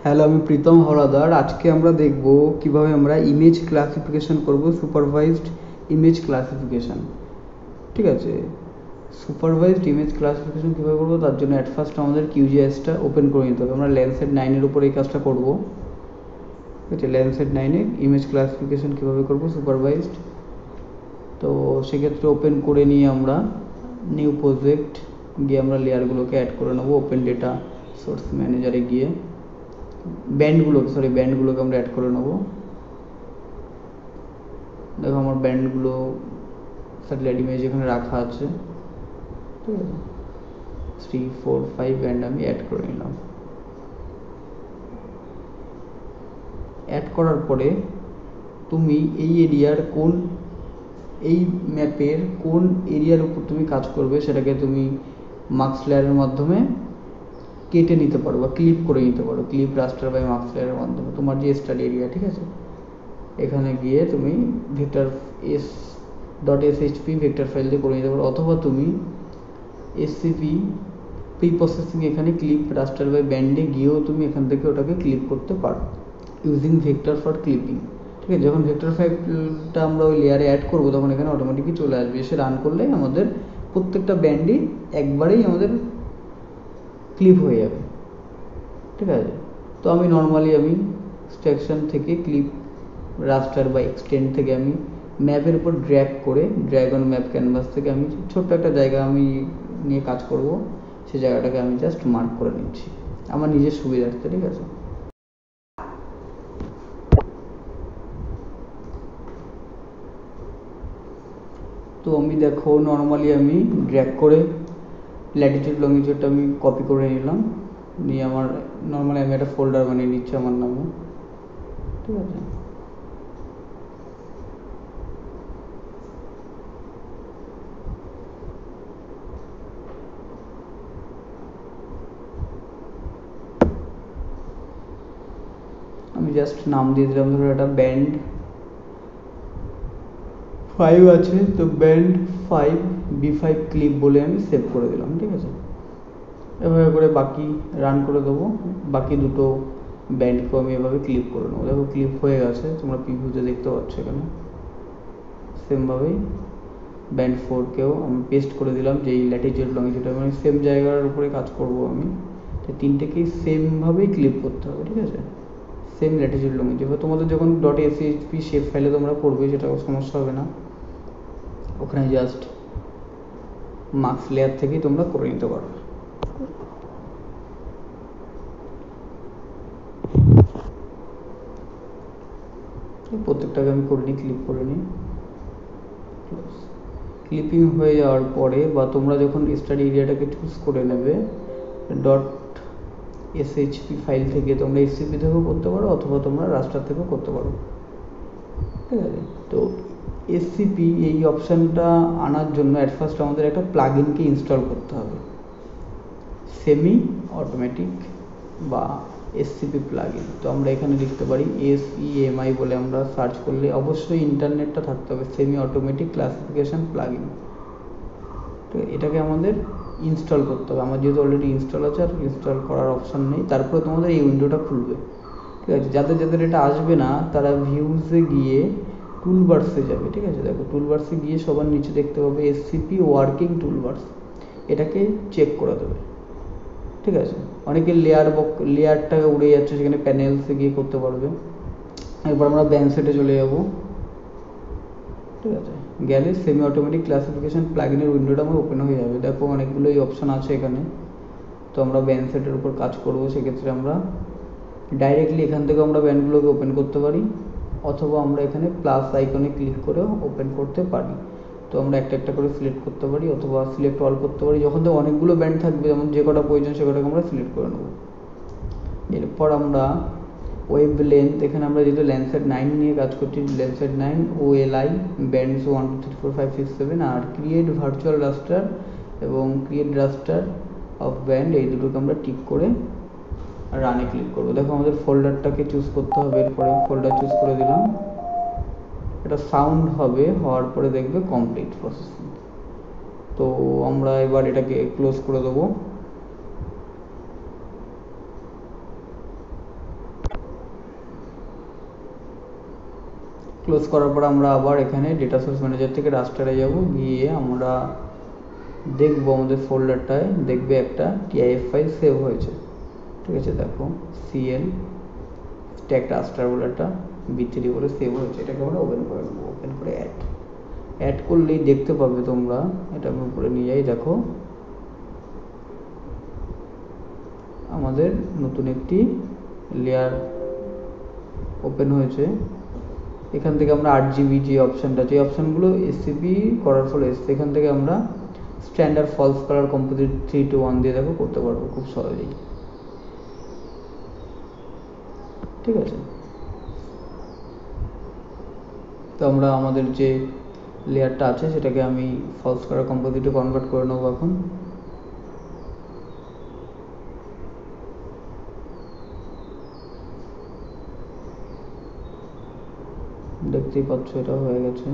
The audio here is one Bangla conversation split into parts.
হ্যালো, আমি প্রীতম হলাদার। আজকে আমরা দেখব কিভাবে আমরা ইমেজ ক্লাসিফিকেশন করব, সুপারভাইজড ইমেজ ক্লাসিফিকেশন। ঠিক আছে, সুপারভাইজড ইমেজ ক্লাসিফিকেশন কীভাবে করবো তার জন্য অ্যাট ফার্স্ট আমাদের কিউজিএসটা ওপেন করে নিতে হবে। আমরা ল্যান্ডসেট 9-এর উপর এই কাজটা করব। ঠিক আছে, ল্যান্ডসেট 9-এ ইমেজ ক্লাসিফিকেশন কীভাবে করব সুপারভাইজড। তো সেক্ষেত্রে ওপেন করে নিয়ে আমরা নিউ প্রজেক্ট গিয়ে আমরা লেয়ারগুলোকে অ্যাড করে নেবো। ওপেন ডেটা সোর্স ম্যানেজারে গিয়ে ব্যান্ডগুলোকে আমরা অ্যাড করে নেবো। দেখো আমার ব্যান্ডগুলো স্যাটেলাইট ইমেজ এখানে রাখা আছে। ঠিক আছে, 3, 4, 5 ব্যান্ড আমি অ্যাড করে নিলাম। অ্যাড করার পরে তুমি এই এরিয়ার এই ম্যাপের কোন এরিয়ার উপর তুমি কাজ করবে সেটাকে তুমি মার্কস লেয়ারের মাধ্যমে কেটে নিতে পারো বা ক্লিপ করে নিতে পারো, ক্লিপ রাস্টার বাই মার্কস লেয়ারের মাধ্যমে তোমার যে স্টাডি এরিয়া। ঠিক আছে, এখানে গিয়ে তুমি ভেক্টর .shp ভেক্টর ফাইল দিয়ে করে নিতে পারো, অথবা তুমি scp প্রি প্রসেসিং এখানে ক্লিপ রাস্টার বাই ব্যান্ডে গিয়েও তুমি এখান থেকে ওটাকে ক্লিপ করতে পারো ইউজিং ভেক্টর ফর ক্লিপিং। ঠিক আছে, যখন ভেক্টর ফাইলটা আমরা ওই লেয়ারে অ্যাড করবো তখন এখানে অটোমেটিকই চলে আসবে। এসে রান করলেই আমাদের প্রত্যেকটা ব্যান্ডই একবারেই আমাদের ক্লিপ হয়ে যাবে। ঠিক আছে, তো আমি নর্মালি স্ট্রাকচার থেকে ক্লিপ রাস্টার বা এক্সটেন্ড থেকে আমি ম্যাপের উপর ড্র্যাগ অন ম্যাপ ক্যানভাস থেকে আমি ছোট্ট একটা জায়গা আমি নিয়ে কাজ করব, সেই জায়গাটাকে আমি জাস্ট মার্ক করে নিচ্ছি আমার নিজের সুবিধার্থে। ঠিক আছে, তো আমি দেখো নর্মালি আমি ড্র্যাগ করে ল্যাটিটিউড লংজিটিউডটা আমি কপি করে নিলাম, নিয়ে আমার নর্মালি আমি একটা ফোল্ডার বানিয়ে নিচ্ছি আমার নামে। ঠিক আছে, আমি জাস্ট নাম দিয়ে দিলাম, ধরো একটা ব্যান্ড 5 আছে, তো ব্যান্ড 5 B5 ক্লিপ বলে আমি সেভ করে দিলাম। ঠিক আছে, এভাবে করে বাকি রান করে দেবো, বাকি দুটো ব্যান্ডকেও আমি এভাবে ক্লিপ করে নেবো। দেখো ক্লিপ হয়ে গেছে, তোমরা প্রিভিউতে দেখতে পাচ্ছ এখানে। সেমভাবেই ব্যান্ড 4কেও আমি পেস্ট করে দিলাম, যেই ল্যাটিটিউড লংজিটিউড মানে সেম জায়গার উপরে কাজ করব আমি, তো তিনটেকেই সেমভাবেই ক্লিপ করতে হবে। ঠিক আছে, সেম ল্যাটিটিউড লংজিটিউড। তোমাদের যখন .shp শেপ ফাইলে তোমরা করবে সেটা সমস্যা হবে না, ওখানে জাস্ট মার্কস লেয়ার থেকেই তোমরা করে নিতে পারো। প্রত্যেকটাকে আমি করে নিই, ক্লিপ করে নিই। ক্লিপিং হয়ে যাওয়ার পরে বা তোমরা যখন স্টাডি এরিয়াটাকে চুজ করে নেবে .shp ফাইল থেকে তোমরা scp থেকেও করতে পারো, অথবা তোমরা রাস্টার থেকেও করতে পারো। ঠিক আছে, তো scp এই অপশানটা আনার জন্য অ্যাট ফার্স্ট আমাদের একটা প্লাগইনকে ইনস্টল করতে হবে, সেমি অটোমেটিক বা scp প্লাগইন। তো আমরা এখানে লিখতে পারি SEMI বলে, আমরা সার্চ করলে অবশ্যই ইন্টারনেটটা থাকতে হবে, সেমি অটোমেটিক ক্লাসিফিকেশন প্লাগইন। তো এটাকে আমাদের ইনস্টল করতে হবে। আমার যেহেতু অলরেডি ইনস্টল আছে, আর ইনস্টল করার অপশান নেই, তারপরে তোমাদের এই উইন্ডোটা খুলবে। ঠিক আছে, যাদের এটা আসবে না তারা ভিউজে গিয়ে টুলবার্সে যাবে। ঠিক আছে, দেখো টুলবার্সে গিয়ে সবার নিচে দেখতে পাবে scp ওয়ার্কিং টুলবার্স, এটাকে চেক করে দেবে। ঠিক আছে, অনেকে লেয়ারটাকে উড়ে যাচ্ছে, সেখানে প্যানেলসে গিয়ে করতে পারবে। এরপর আমরা ব্যাঙ্ক সেটে চলে যাব। ঠিক আছে, গেলে সেমি অটোমেটিক ক্লাসিফিকেশন প্লাগইনের উইন্ডোটা আমার ওপেন হয়ে যাবে। দেখো অনেকগুলোই অপশান আছে এখানে। তো আমরা ব্যান্ড সেটের উপর কাজ করব, সেক্ষেত্রে আমরা ডাইরেক্টলি এখান থেকে আমরা ব্যান্ডগুলোকে ওপেন করতে পারি, অথবা আমরা এখানে প্লাস আইকনে ক্লিক করেও ওপেন করতে পারি। তো আমরা একটা একটা করে সিলেক্ট করতে পারি, অথবা সিলেক্ট অল করতে পারি। যখন তো অনেকগুলো ব্যান্ড থাকবে, যেমন যে কটা প্রয়োজন সে কটাকে আমরা সিলেক্ট করে নেব। এরপর আমরা ওয়েব লেন্থ, এখানে আমরা যেহেতু ল্যান্ডসেট 9 নিয়ে কাজ করছি, ল্যান্ডসেট 9 OLI ব্যান্ডস 1 2 3 4 5 6 7, আর ক্রিয়েট ভার্চুয়াল রাস্টার এবং ক্রিয়েট রাস্টার অফ ব্যান্ড, এই দুটোকে আমরা টিক করে রানে ক্লিক করবো। দেখো আমাদের ফোল্ডারটাকে চুজ করতে হবে, এরপরে ফোল্ডার চুজ করে দিলাম। এটা সাউন্ড হবে, হওয়ার পরে দেখবে কমপ্লিট প্রসেসিং। তো আমরা এবার এটাকে ক্লোজ করে দেবো। ক্লোজ করার পর আমরা আবার এখানে ডেটা সোর্স ম্যানেজার থেকে রাস্টারে যাব, গিয়ে আমরা দেখবো আমাদের ফোল্ডারটায় দেখবে একটা টিআইএফ ফাইল সেভ হয়েছে। ঠিক আছে, দেখো সিএল স্ট্যাক রাস্টার বলে একটা B3 বলে সেভ হয়েছে। এটাকে আমরা ওপেন করে নেবো। ওপেন করে অ্যাড করলেই দেখতে পাবে তোমরা, এটা আমি উপরে নিয়ে যাই, দেখো আমাদের নতুন একটি লেয়ার ওপেন হয়েছে। এখান থেকে আমরা 8GB যে অপশানটা, যে অপশানগুলো এসসিপি করার ফলে এসছে, এখান থেকে আমরা স্ট্যান্ডার্ড ফলস কালার কম্পোজিট 3:1 দিয়ে দেখো করতে পারবো খুব সহজেই। ঠিক আছে, তো আমরা আমাদের যে লেয়ারটা আছে সেটাকে আমি ফলস কালার কম্পোজিটে কনভার্ট করে নেবো এখন। দেখতেই পাচ্ছ এটা হয়ে গেছে।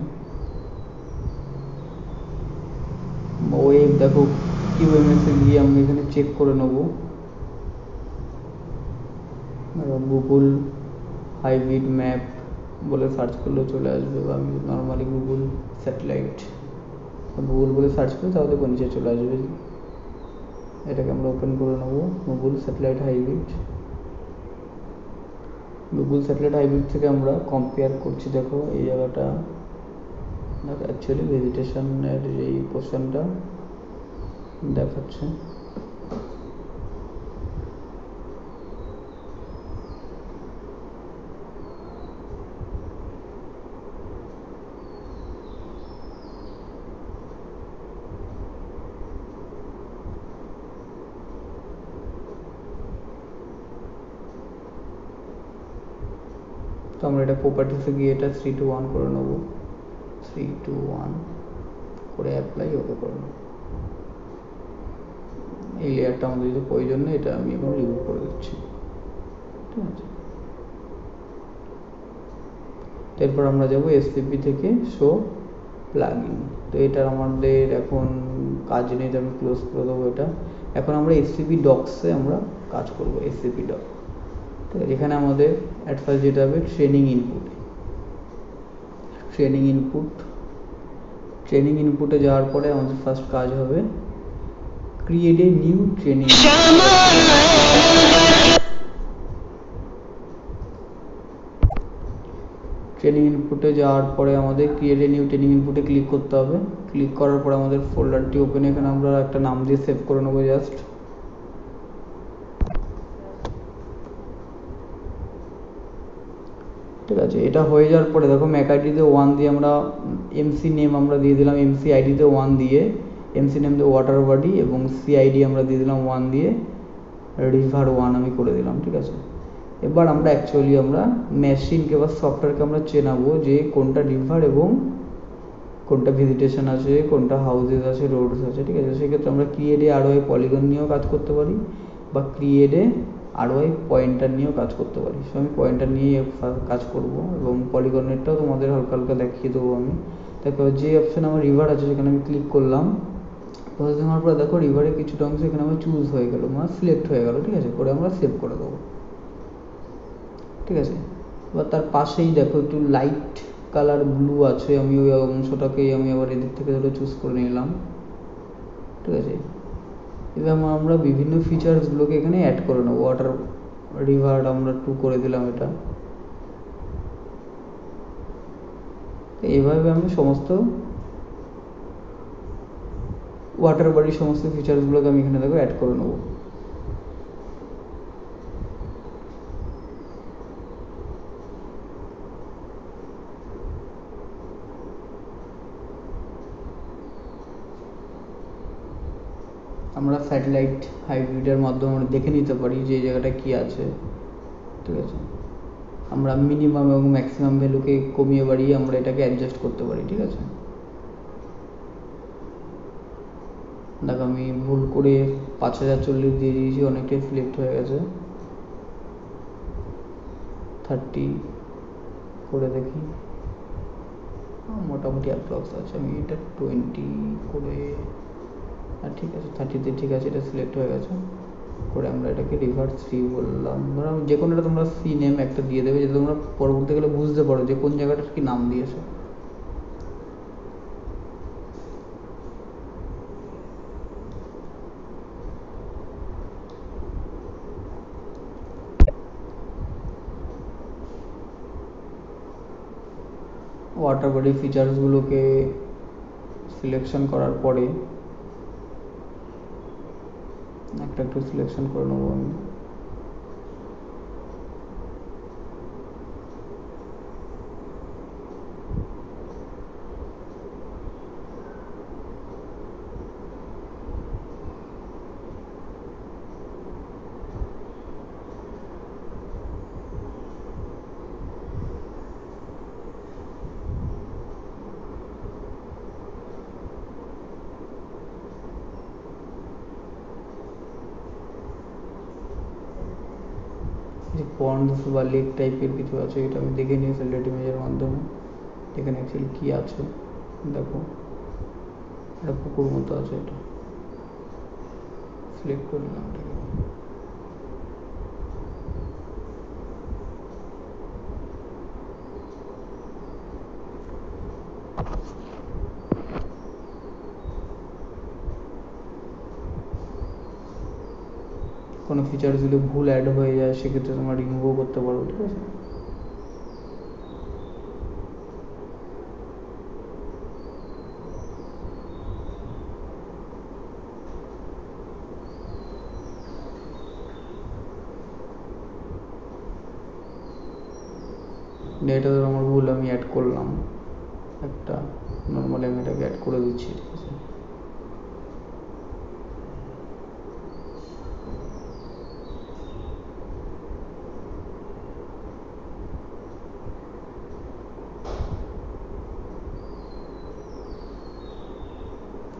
ওয়েব দেখো কিউএমএস এ গিয়ে আমি এখানে চেক করে নেবো, গুগল হাইব্রিড ম্যাপ বলে সার্চ করলে চলে আসবে, বা আমি নর্মালি গুগল স্যাটেলাইট গুগল বলে সার্চ করি তাহলে নিচে চলে আসবে। এটাকে আমরা ওপেন করে নেবো, Google satellite hybrid. Google satellite hybrid থেকে আমরা কম্পেয়ার করছি, দেখো এই জায়গাটা দেখো অ্যাকচুয়ালি ভেজিটেশনের এই পোর্শনটা দেখাচ্ছে। তো আমরা এটা প্রপার্টিসে গিয়ে এটা 3:1 করে নেবো, 3:1 করে অ্যাপ্লাই ওকে করে নেবো। এই লেয়ারটা আমাদের যদি প্রয়োজন নেই, এটা আমি এখন রিমুভ করে দিচ্ছি। ঠিক আছে, এরপর আমরা যাব এসসিপি থেকে শো প্লাগইন। তো এটার আমাদের এখন কাজ নেই, তো আমি ক্লোজ করে দেবো এটা। এখন আমরা এসসিপি ডক্সে আমরা কাজ করব, এসসিপি ডক। ঠিক আছে, এখানে আমাদের অ্যাট ফার্স্ট যেটা হবে ট্রেনিং ইনপুট। ট্রেনিং ইনপুটে যাওয়ার পরে আমাদের ফার্স্ট কাজ হবে create a new training. Training ইনপুটে যাওয়ার পরে আমাদের ক্রিয়েট এ নিউ ট্রেনিং ইনপুটে ক্লিক করতে হবে। ক্লিক করার পরে আমাদের ফোল্ডারটি ওপেন, এখানে আমরা একটা নাম দিয়ে সেভ করে নেবো জাস্ট। ঠিক আছে, এটা হয়ে যাওয়ার পরে দেখো ম্যাক আইডিতে 1 দিয়ে আমরা এমসি নেম আমরা দিয়ে দিলাম, এমসি আইডিতে 1 দিয়ে এমসি নেম দিয়ে ওয়াটার বডি, এবং সিআইডি আমরা দিয়ে দিলাম 1 দিয়ে রিভার 1 আমি করে দিলাম। ঠিক আছে, এবার আমরা অ্যাকচুয়ালি আমরা মেশিনকে বা সফটওয়্যারকে আমরা চেনাবো যে কোনটা রিভার এবং কোনটা ভেজিটেশন আছে, কোনটা হাউসেস আছে, রোডস আছে। ঠিক আছে, সেক্ষেত্রে আমরা ক্রিয়েটে আরওয়াই পলিগন নিয়েও কাজ করতে পারি, বা ক্রিয়েটে আরওয়াই পয়েন্টার নিয়েও কাজ করতে পারি। সো আমি পয়েন্টার নিয়ে কাজ করব, এবং পলিগনেরটাও তোমাদের হালকা হালকা দেখিয়ে দেবো আমি। তারপর যে অপশান আমার রিভার আছে সেখানে আমি ক্লিক করলাম। প্রসেসিং হওয়ার পর দেখো রিভারে কিছুটা অংশ এখানে আমার চুজ হয়ে গেল, মানে সিলেক্ট হয়ে গেল। ঠিক আছে, করে আমরা সেভ করে দেবো। ঠিক আছে, এবার তার পাশেই দেখো একটু লাইট কালার ব্লু আছে, আমি ওই অংশটাকেই আমি আবার এদিক থেকে ধরে চুজ করে নিলাম। ঠিক আছে, এবার আমরা বিভিন্ন ফিচার্সগুলোকে এখানে অ্যাড করে নেবো। ওয়াটার রিভার আমরা 2 করে দিলাম এটা। এইভাবে আমি সমস্ত ওয়াটার বডির সমস্ত ফিচার্সগুলোকে আমি এখানে দেখো অ্যাড করে নেবো। আমরা স্যাটেলাইট হাইব্রিডের মাধ্যমে আমরা দেখে নিতে পারি যে এই জায়গাটা কী আছে। ঠিক আছে, আমরা মিনিমাম এবং ম্যাক্সিমাম ভ্যালুকে কমিয়ে বাড়িয়ে আমরা এটাকে অ্যাডজাস্ট করতে পারি। ঠিক আছে, দেখো আমি ভুল করে 5040 দিয়ে দিয়েছি, অনেকটাই সিলেক্ট হয়ে গেছে। 30 করে দেখি, মোটামুটি অ্যাপ্রক্স আছে। আমি এটা 20 করে, ঠিক আছে 30তে ঠিক আছে, এটা সিলেক্ট হয়ে গেছে। করে আমরা এটাকে রিভার 3 বললাম। ধরো যে কোনো একটা তোমরা সি নেম একটা দিয়ে দেবে, যাতে তোমরা পরবর্তীকালে বুঝতে পারো যে কোন জায়গাটার কি নাম দিয়েছে। ওয়াটার বডি ফিচার্সগুলোকে সিলেকশন করার পরে একটা একটু সিলেকশন করে নেবো আমি। যে পন্ডস বা লেক টাইপের কিছু আছে, এটা আমি দেখে নিই সেলেক্ট ইমেজের মাধ্যমে এখানে অ্যাকচুয়ালি কী আছে। দেখো এটা পুকুর মতো আছে, এটা সিলেক্ট করে নিলাম এটাকে। কোনো ফিচার্স যদি ভুল অ্যাড হয়ে যায় সেক্ষেত্রে তোমরা রিমুভও করতে পারো, ঠিক আছে। এটা ধরো আমার ভুল, আমি অ্যাড করলাম একটা, নর্মালি আমি এটাকে অ্যাড করে দিচ্ছি, ঠিক আছে।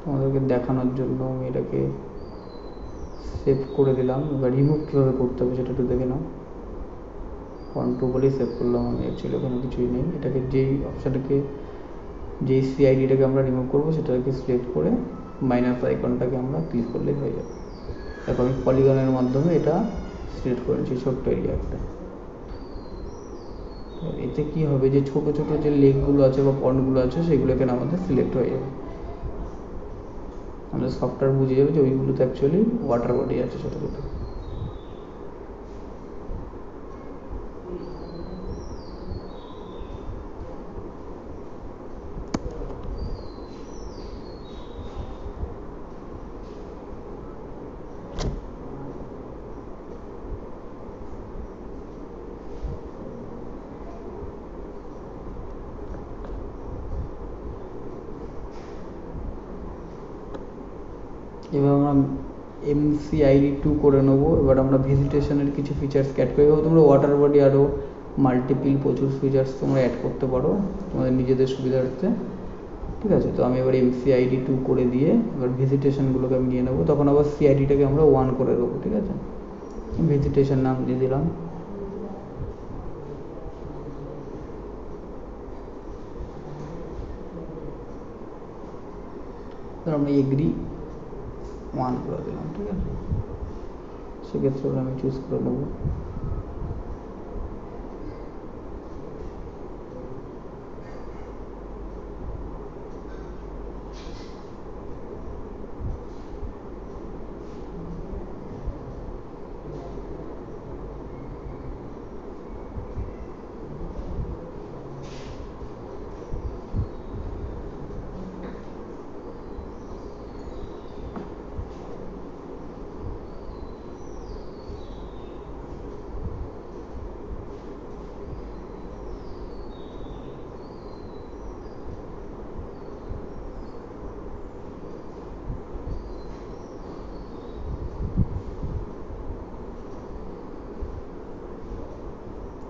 তোমাদেরকে দেখানোর জন্য আমি এটাকে সেভ করে দিলাম। এবার রিমুভ কীভাবে করতে হবে সেটা একটু দেখে নাও। কন্ট্রোল বলেই সেভ করলাম আমি, অ্যাকচুয়ালি কোনো কিছুই নেই। এটাকে যেই অপশানটাকে, যেই সিআইডিটাকে আমরা রিমুভ করবো সেটাকে সিলেক্ট করে মাইনাস আইকনটাকে আমরা ক্লিক করলেই হয়ে যাবে। দেখো আমি পলিগনের মাধ্যমে এটা সিলেক্ট করেছি, ছোট্ট এরিয়া একটা। এতে কি হবে, যে ছোট ছোট যে লেকগুলো আছে বা পন্ডগুলো আছে সেগুলো এখানে আমাদের সিলেক্ট হয়ে যাবে। আমাদের সফটওয়্যার বুঝে যাবে যে ওইগুলোতে অ্যাকচুয়ালি ওয়াটার বডি আছে ছোটো ছোটো। এবার আমরা MCID2 করে নেবো। এবার আমরা ভেজিটেশনের কিছু ফিচার্স অ্যাড করে দেবো। তোমরা ওয়াটার বডি আরও মাল্টিপল প্রচুর ফিচার্স তোমরা অ্যাড করতে পারো তোমাদের নিজেদের সুবিধার্থে, ঠিক আছে। তো আমি এবার MCID2 করে দিয়ে এবার ভেজিটেশনগুলোকে আমি নিয়ে নেবো। তখন আবার সিআইডিটাকে আমরা 1 করে দেবো, ঠিক আছে। ভেজিটেশন নাম দিয়ে দিলাম। আমরা এগ্রি 1 করে দিলাম, ঠিক আছে। সেক্ষেত্রে আমি চুজ করে নেবো।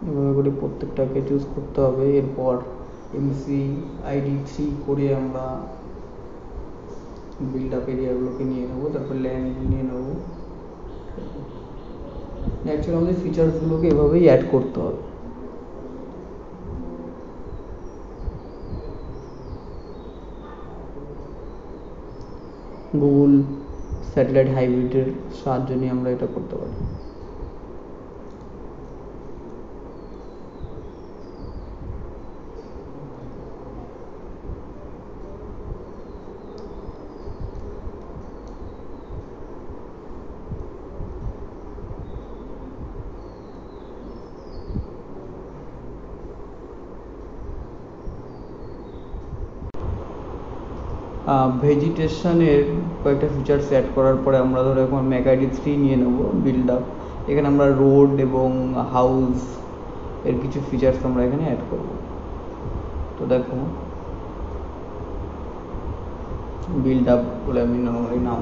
এভাবে করে প্রত্যেকটাকে চুজ করতে হবে। এরপর MCID3 করে আমরা বিল্ড আপ এরিয়াগুলোকে নিয়ে নেবো, তারপর ল্যান্ড নিয়ে নেবো। অ্যাকচুয়ালি আমাদের ফিচার্সগুলোকে এভাবেই অ্যাড করতে হবে। গুগল স্যাটেলাইট হাইব্রিডের সাহায্য নিয়ে আমরা এটা করতে পারি। ভেজিটেশনের কয়েকটা ফিচার্স অ্যাড করার পরে আমরা ধরো এখন ম্যাকআইডি 3 নিয়ে নেব বিল্ড আপ। এখানে আমরা রোড এবং হাউস এর কিছু ফিচার্স আমরা এখানে অ্যাড করব। তো দেখো বিল্ড আপ বলে আমি নর্মালি নাম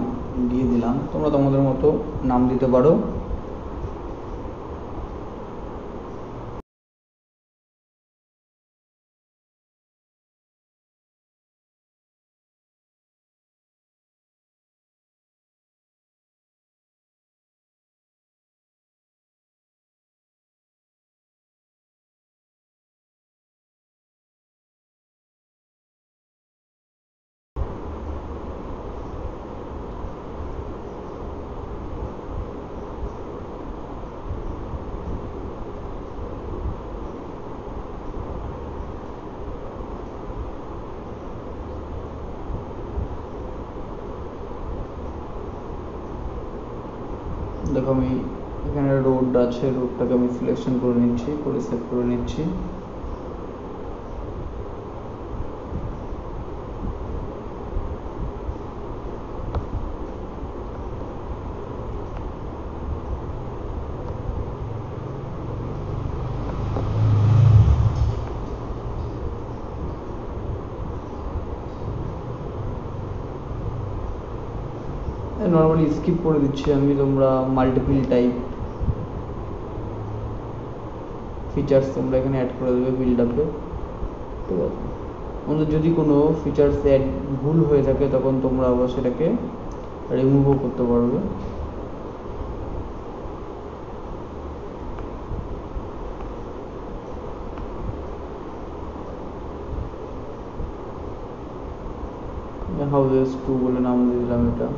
দিয়ে দিলাম, তোমরা তোমাদের মতো নাম দিতে পারো। দেখো আমি এখানে রোড আছে, রোডটাকে আমি সিলেকশন করে নিচ্ছি, করে সেভ করে নিচ্ছি। নর্মালি স্কিপ করে দিচ্ছি আমি, তোমরা মাল্টিপল টাইপ ফিচার্স তোমরা এখানে অ্যাড করে দেবে বিল্ড আপে। ঠিক আছে, তোমাদের যদি কোনো ফিচার্স অ্যাড ভুল হয়ে থাকে তখন তোমরা আবার সেটাকে রিমুভও করতে পারবে। হাউসেস 2 বলে নাম দিয়ে দিলাম এটা।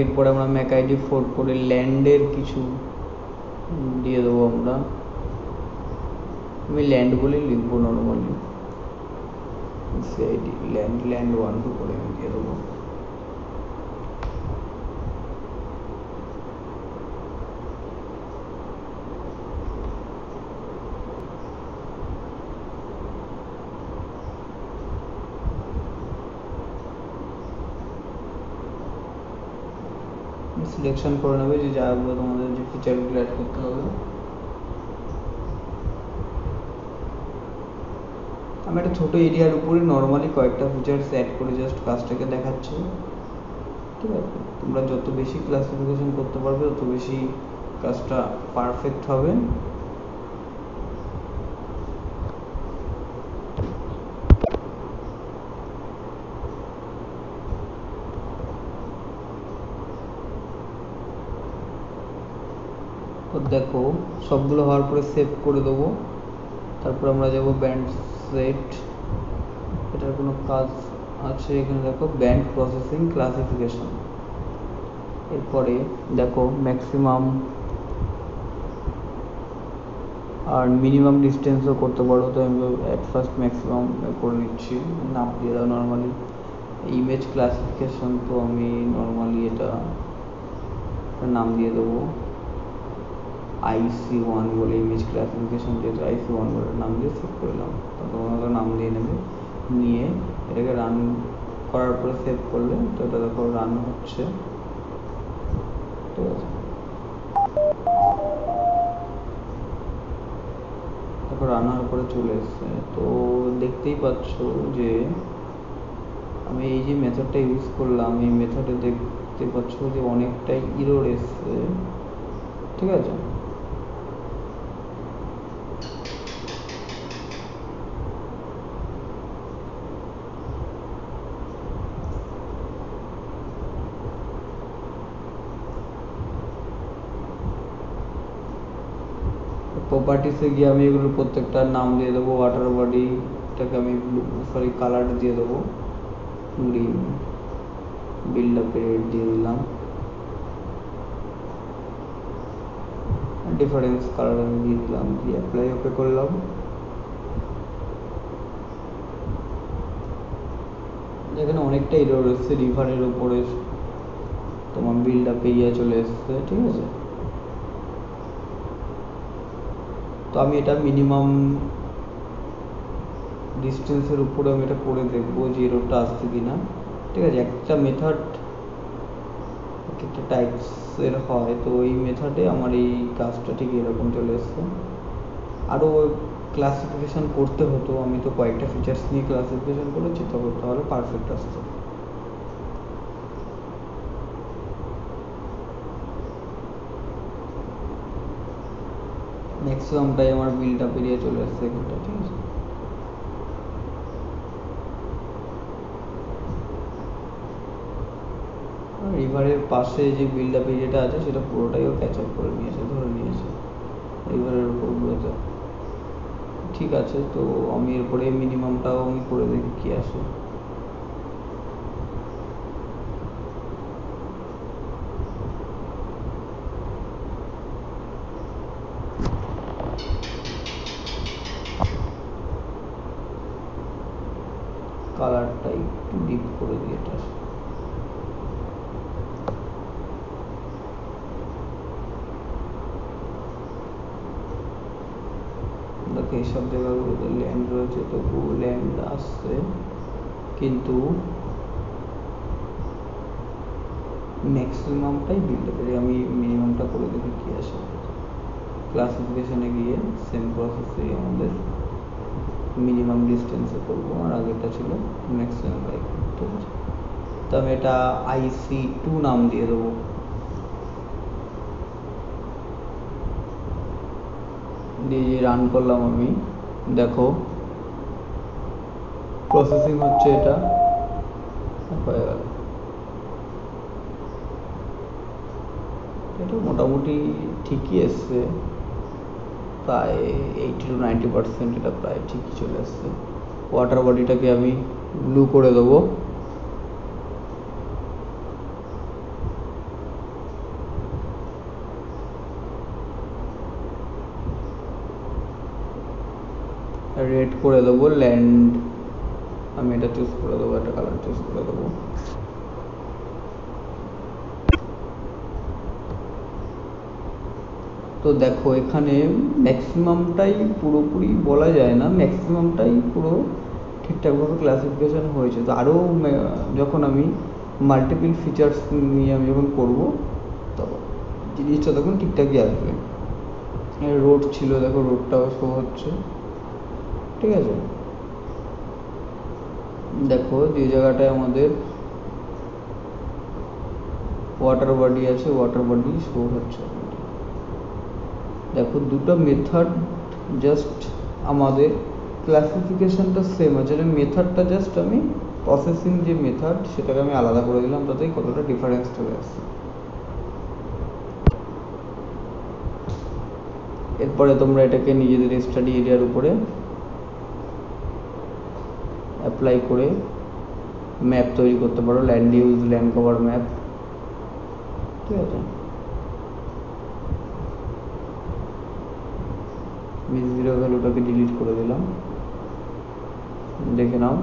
এরপরে আমরা ম্যাকআইডি 4 করে ল্যান্ডের কিছু দিয়ে দেবো আমরা। আমি ল্যান্ড বলেই লিখবো নর্মালি, সিআইডি ল্যান্ড 1 2 করে আমি দিয়ে দেবো। সিলেকশন করে নেবে যে যাগুলো তোমাদের যে ফিচারগুলো অ্যাড করতে হবে। আমি একটা ছোটো এরিয়ার উপরে নর্মালি কয়েকটা ফিচার্স অ্যাড করে জাস্ট কাজটাকে দেখাচ্ছি। ঠিক আছে, তোমরা যত বেশি ক্লাসিফিকেশন করতে পারবে তত বেশি কাজটা পারফেক্ট হবে। দেখো সবগুলো হওয়ার পরে সেভ করে দেবো। তারপর আমরা যাব ব্যান্ড সেট, এটার কোনো কাজ আছে এখানে। দেখো ব্যান্ড প্রসেসিং ক্লাসিফিকেশন, এরপরে দেখো ম্যাক্সিমাম আর মিনিমাম ডিস্টেন্সও করতে পারো। তো আমি অ্যাট ফার্স্ট ম্যাক্সিমাম করে নিচ্ছি, নাম দিয়ে দাও নর্মালি। ইমেজ ক্লাসিফিকেশন, তো আমি নর্মালি এটা নাম দিয়ে দেবো IC1 বলে, ইমেজ ক্লাসিফিকেশন যেহেতু IC1 বলে নাম দিয়ে সেভ করলাম। তো তোমরা নাম দিয়ে নেবে, নিয়ে এটাকে রান করার পরে সেভ করলে তো এটা দেখো রান হচ্ছে, ঠিক আছে। তারপর রান হওয়ার পরে চলে এসছে, তো দেখতেই পাচ্ছ যে আমি এই যে মেথডটা ইউজ করলাম, এই মেথডে দেখতে পাচ্ছ যে অনেকটাই ইরর এসছে, ঠিক আছে। প্রপার্টিসে গিয়ে আমি এগুলোর প্রত্যেকটার নাম দিয়ে দেবো। ওয়াটার বডিটাকে আমি ব্লু কালার দিয়ে দেবো গ্রিন, বিল্ড আপ রেড দিয়ে দিলাম, ডিফারেন্স কালার আমি দিয়ে দিলাম, দিয়ে অ্যাপ্লাই ওকে করলাম। এখানে অনেকটা এরর এসছে, রিভারের উপরে তোমার বিল্ড আপ এরিয়া চলে এসছে, ঠিক আছে। তো আমি এটা মিনিমাম ডিস্টেন্সের উপরে আমি এটা করে দেখবো যে এররটা আসছে কিনা, ঠিক আছে। একটা মেথড একটা টাইপসের হয়, তো এই মেথডে আমার এই কাজটা ঠিক এরকম চলে এসছে। আরও ক্লাসিফিকেশন করতে হতো, আমি তো কয়েকটা ফিচার্স নিয়ে ক্লাসিফিকেশন করেছি, তবে তাহলে পারফেক্ট আসতো। ম্যাক্সিমামটাই আমার বিল্ড আপ এরিয়া চলে আসছে এখানটা, ঠিক আছে। রিভারের পাশে যে বিল্ড আপ এরিয়াটা আছে সেটা পুরোটাইও ক্যাচ আপ করে নিয়েছে, ধরে নিয়েছে রিভারের উপরগুলোতে, ঠিক আছে। তো আমি এরপরে মিনিমামটাও আমি করে দেখি কি আসে। কালারটা একটু ডিপ করে দিই এটা, দেখো এইসব জায়গাগুলোতে ল্যান্ড রয়েছে, তবু ল্যান্ড আসছে, কিন্তু ম্যাক্সিমামটাই বিল্ড করে। আমি মিনিমামটা করে দেখি কি আসে। ক্লাসিফিকেশনে গিয়ে সেম প্রসেসেই আমাদের মিনিমাম ডিস্টেন্সে করবো, আর আগেরটা ছিল ম্যাক্সিমাম বাইক, ঠিক আছে। তো আমি এটা IC2 নাম দিয়ে দেবো। দিয়ে রান করলাম আমি, দেখো প্রসেসিং হচ্ছে, এটা হয়ে গেল। এটা মোটামুটি ঠিকই এসছে, প্রায় 80-90% এটা প্রায় ঠিকই চলে আসছে। ওয়াটার বডিটাকে আমি ব্লু করে দেবো, রেড করে দেবো, ল্যান্ড আমি এটা চুজ করে দেবো, একটা কালার চুজ করে দেবো। তো দেখো এখানে ম্যাক্সিমামটাই পুরোপুরি বলা যায় না, ম্যাক্সিমামটাই পুরো ঠিকঠাকভাবে ক্লাসিফিকেশন হয়েছে। তো আরও যখন আমি মাল্টিপল ফিচার্স নিয়ে আমি যখন করবো তখন জিনিসটা তখন ঠিকঠাকই আসবে। রোড ছিল, দেখো রোডটাও শো হচ্ছে, ঠিক আছে। দেখো যে জায়গাটায় আমাদের ওয়াটার বডি আছে, ওয়াটার বডি শো হচ্ছে। দেখো দুটো মেথড জাস্ট আমাদের ক্লাসিফিকেশনটা সেম আছে, মেথডটা জাস্ট আমি প্রসেসিং যে মেথড সেটাকে আমি আলাদা করে দিলাম, তাতেই কতটা ডিফারেন্স চলে আসছে। এরপরে তোমরা এটাকে নিজেদের স্টাডি এরিয়ার উপরে অ্যাপ্লাই করে ম্যাপ তৈরি করতে পারো, land use land cover map. ঠিক আছে, v0 ভ্যালুটাকে ডিলিট করে দিলাম, দেখে নাও।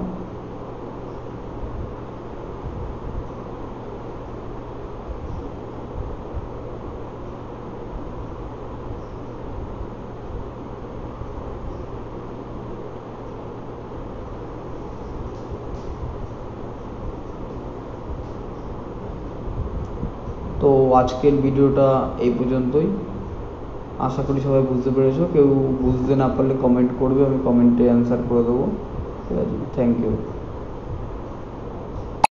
তো আজকের ভিডিওটা এই পর্যন্তই, আশা করি সবাই বুঝতে পেরেছো। কেউ বুঝতে না পারলে কমেন্ট করবে, আমি কমেন্টে অ্যান্সার করে দেবো। ঠিক আছে, থ্যাংক ইউ।